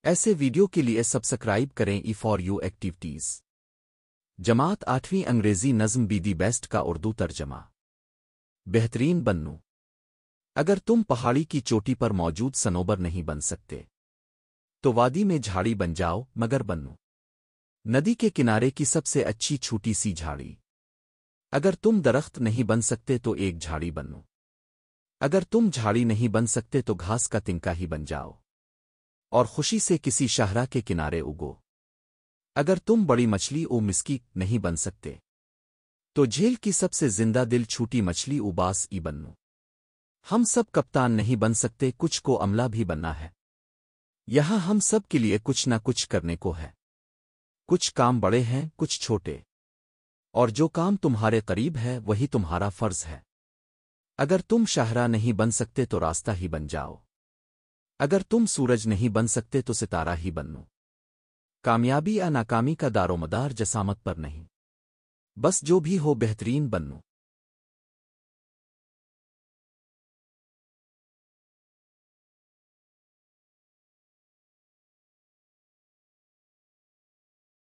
ایسے ویڈیو کے لیے سبسکرائب کریں ای فار یو ایکٹیویٹیز۔ جماعت 8ویں انگریزی نظم بی دی بیسٹ کا اردو ترجمہ۔ بہترین بنو۔ اگر تم پہاڑی کی چوٹی پر موجود صنوبر نہیں بن سکتے تو وادی میں جھاڑی بن جاؤ مگر بنو ندی کے کنارے کی سب سے اچھی چھوٹی سی جھاڑی۔ اگر تم درخت نہیں بن سکتے تو ایک جھاڑی بنو۔ اگر تم جھاڑی نہیں بن سکتے تو گھاس کا تنکا ہی بن جاؤ اور خوشی سے کسی شاہراہ کے کنارے اگو۔ اگر تم بڑی مچھلی او مسکی نہیں بن سکتے تو جھیل کی سب سے زندہ دل چھوٹی مچھلی اباس ای بنو۔ ہم سب کپتان نہیں بن سکتے، کچھ کو عملہ بھی بننا ہے۔ یہاں ہم سب کے لیے کچھ نہ کچھ کرنے کو ہے۔ کچھ کام بڑے ہیں، کچھ چھوٹے، اور جو کام تمہارے قریب ہے وہی تمہارا فرض ہے۔ اگر تم شاہراہ نہیں بن سکتے تو راستہ ہی بن جاؤ۔ اگر تم سورج نہیں بن سکتے تو ستارہ ہی بنو۔ کامیابی یا ناکامی کا دار و مدار جسامت پر نہیں، بس جو بھی ہو بہترین بنو۔